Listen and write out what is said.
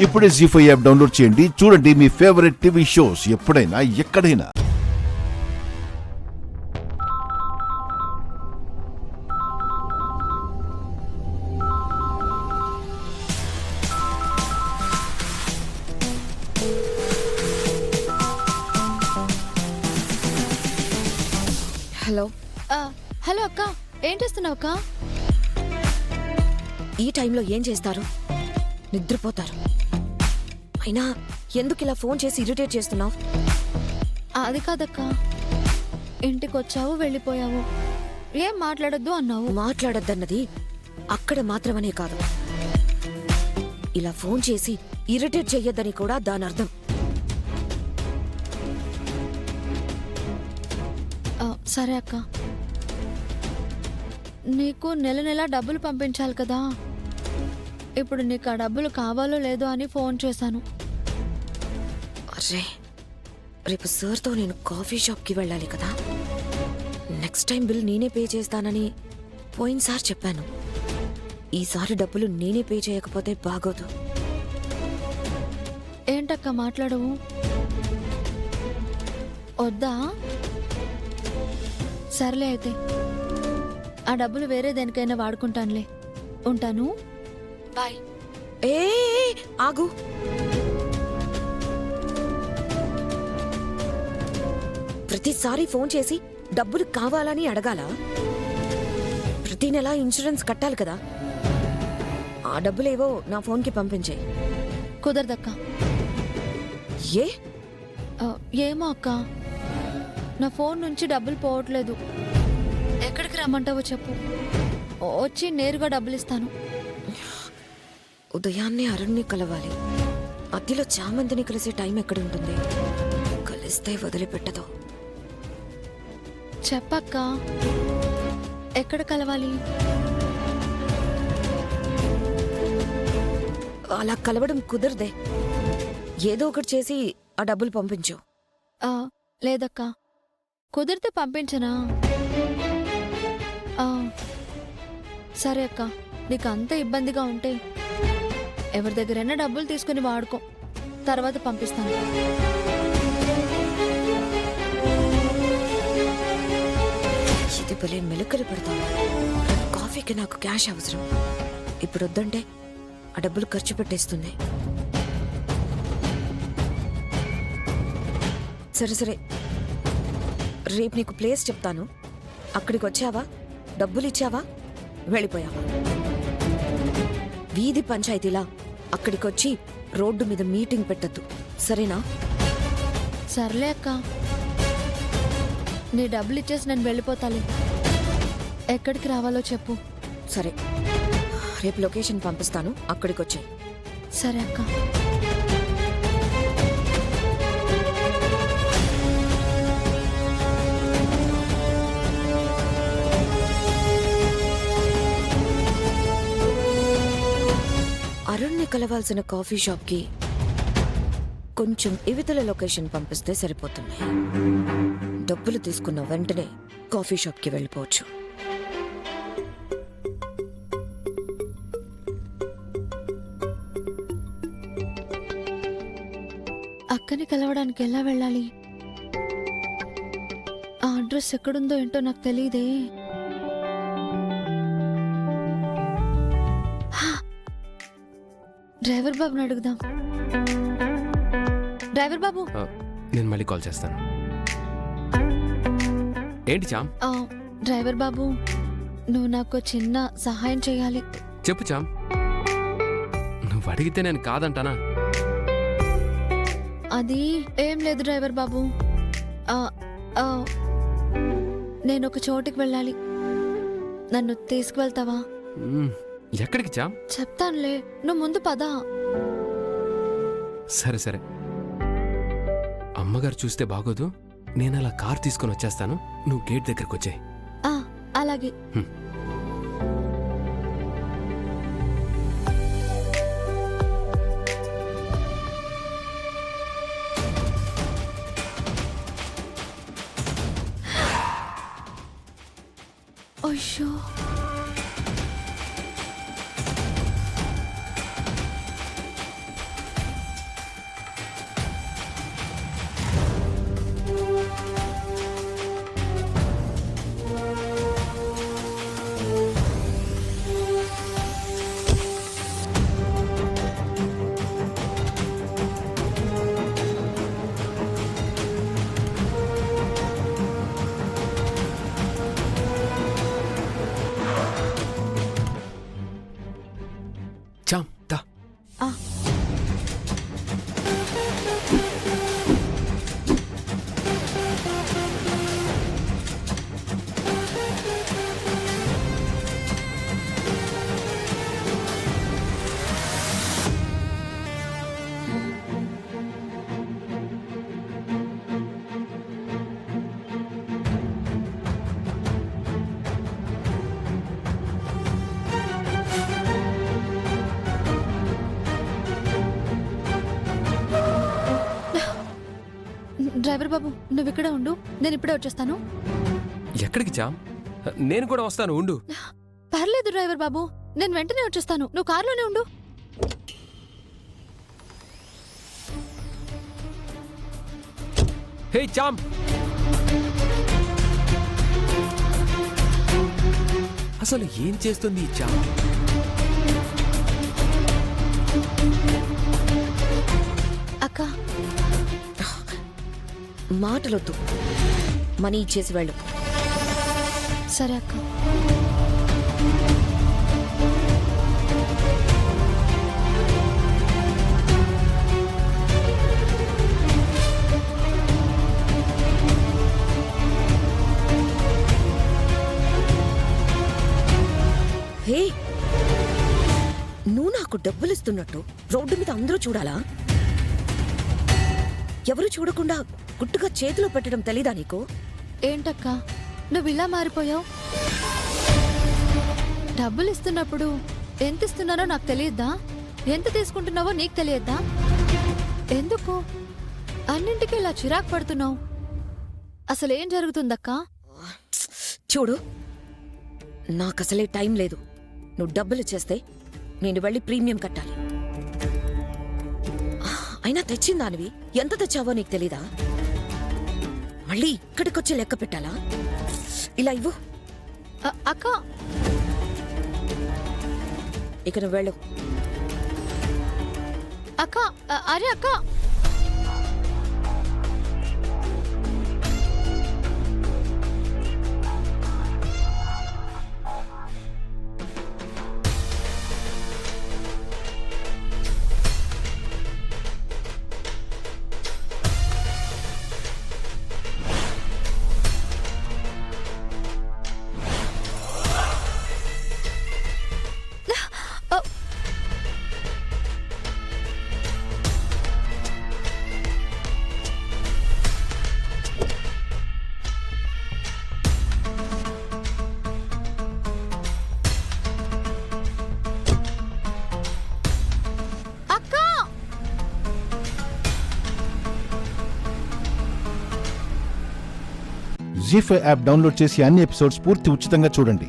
ఇప్పుడే జీ5 app download చేయండి. చూడండి మీ ఫేవరెట్ టీవీ షోస్ ఎప్పుడైనా ఎక్కడైనా. హలో హలో అక్క, ఏం చేస్తున్నావు అక్క? ఈ టైంలో ఏం చేస్తారు? నిద్రపోతారు. అయినా ఎందుకు ఇలా ఫోన్ చేసి ఇరిటేట్ చేస్తున్నావు? అది కాదక్క, ఇంటికి వచ్చావు వెళ్ళిపోయావు, ఏం మాట్లాడొద్దు అన్నావు. మాట్లాడొద్దన్నది అక్కడ మాత్రమనే కాదు, ఇలా ఫోన్ చేసి ఇరిటేట్ చెయ్యొద్దని కూడా దాని అర్థం. సరే అక్క, నీకు నెల నెలా డబ్బులు పంపించాలి కదా. ఇప్పుడు నీకు ఆ డబ్బులు కావాలో లేదో అని ఫోన్ చేశాను. అరే, రేపు సార్తో నేను కాఫీ షాప్కి వెళ్ళాలి కదా. నెక్స్ట్ టైం బిల్ నేనే పే చేస్తానని పోయినసారి చెప్పాను. ఈసారి డబ్బులు నేనే పే చేయకపోతే బాగోదు. ఏంటక్క మాట్లాడవు? వద్దా? సర్లే అయితే, ఆ డబ్బులు వేరే దేనికైనా వాడుకుంటానులే. ఉంటాను, బాయ్. ఏ ఆగు, ప్రతిసారి ఫోన్ చేసి డబ్బులు కావాలని అడగాల? ప్రతి నెల ఇన్సూరెన్స్ కట్టాలి కదా. ఆ డబ్బులేవో నా ఫోన్కి పంపించే. కుదరదక్క. ఏ? ఏమో అక్క, నా ఫోన్ నుంచి డబ్బులు పోవట్లేదు. ఎక్కడికి రమ్మంటావో చెప్పు, వచ్చి నేరుగా డబ్బులు ఇస్తాను. ఉదయాన్నే అరుణ్ని కలవాలి. మధ్యలో చామంతిని కలిసే టైం ఎక్కడుంటుంది? కలిస్తే వదిలిపెట్టదు. చెప్పక్క, ఎక్కడ కలవాలి? అలా కలవడం కుదరదే. ఏదో ఒకటి చేసి ఆ డబ్బులు పంపించు. లేదక్క, కుదిరితే పంపించనా? సరే అక్క, నీకు అంత ఇబ్బందిగా ఉంటే ఎవరి దగ్గరైనా డబ్బులు తీసుకుని వాడుకో, తర్వాత పంపిస్తాను. ఇది భలే మెలకలు పెడతాను. కాఫీకి నాకు క్యాష్ అవసరం. ఇప్పుడు వద్దంటే ఆ డబ్బులు ఖర్చు పెట్టేస్తుంది. సరే సరే, రేపు నీకు ప్లేస్ చెప్తాను. అక్కడికి వచ్చావా, డబ్బులు ఇచ్చావా, వెళ్ళిపోయావా? వీధి పంచాయతీలా అక్కడికొచ్చి రోడ్డు మీద మీటింగ్ పెట్టద్దు, సరేనా? సర్లే అక్క, నీ డబ్బులు ఇచ్చేసి నేను వెళ్ళిపోతాలే. ఎక్కడికి రావాలో చెప్పు. సరే, రేపు లొకేషన్ పంపిస్తాను, అక్కడికి వచ్చాయి. సరే అక్క. అరుణ్ని కలవాల్సిన కాఫీ షాప్కి కొంచెం ఇవితల లొకేషన్ పంపిస్తే సరిపోతుంది. డబ్బులు తీసుకున్న వెంటనే కాఫీ షాప్కి వెళ్ళిపోవచ్చు. అక్కని కలవడానికి ఎలా వెళ్ళాలి? ఆ అడ్రస్ ఎక్కడుందో ఏంటో నాకు తెలియదే. డ్రైవర్ బాబుని అడుగుదాం. డ్రైవర్ బాబు, నేను మళ్ళీ కాల్ చేస్తాను. ఏంటి చామ్? డ్రైవర్ బాబు, నువ్వు నాకు చిన్న సహాయం చేయాలి. చెప్పు చామ్. నువ్వు అడిగితే నేను కాదంటానా? అది ఏం లేదు డ్రైవర్ బాబు, నేను ఒక చోటుకి వెళ్ళాలి, నన్ను తీసుకువెళ్తావా? ఎక్కడికి చామ్? చెప్తానులే, నువ్వు ముందు పద. సరే సరే, అమ్మగారు చూస్తే బాగోదు. నేను అలా కార్ తీసుకుని వచ్చేస్తాను, నువ్వు గేట్ దగ్గరకు వచ్చాయి. అలాగే. అయ్యో, డ్రైవర్ బాబు నువ్వు ఇక్కడే ఉండు, నేను ఇప్పుడే వచ్చేస్తాను. ఎక్కడికి చామ్? నేను కూడా వస్తాను, ఉండు. పర్లేదు డ్రైవర్ బాబు, నేను వెంటనే వచ్చేస్తాను, నువ్వు కారులోనే ఉండు. హే చామ్, అసలు ఏం చేస్తుంది ఈ చామ్? అక్క మాటలొద్దు, మనీ ఇచ్చేసి వెళ్ళు. సరే అక్క. హే, నువ్వు నాకు డబ్బులు ఇస్తున్నట్టు రోడ్డు మీద అందరూ చూడాలా? ఎవరు చూడకుండా గుట్టుగా చేతిలో పెట్టడం తెలీదా నీకు? ఏంటక్క నువ్వు ఇలా మారిపోయావు? డబ్బులు ఇస్తున్నప్పుడు ఎంత ఇస్తున్నానో నాకు తెలియద్దా? ఎంత తీసుకుంటున్నావో నీకు తెలియద్దా? ఎందుకు అన్నింటికీ ఇలా చిరాకు పడుతున్నావు? అసలేం జరుగుతుందక్కా? చూడు, నాకసలే టైం లేదు. నువ్వు డబ్బులు ఇచ్చేస్తే నేను వెళ్ళి ప్రీమియం కట్టాలి. అయినా తెచ్చిందానివి ఎంత తెచ్చావో నీకు తెలీదా? మళ్ళీ ఇక్కడికొచ్చి లెక్క పెట్టాలా? ఇలా ఇవ్వు. అక్క ఇక నువ్వు వెళ్ళు. అక్క అరే అక్క, జీ5 యాప్ డౌన్లోడ్ చేసి అన్ని ఎపిసోడ్స్ పూర్తి ఉచితంగా చూడండి.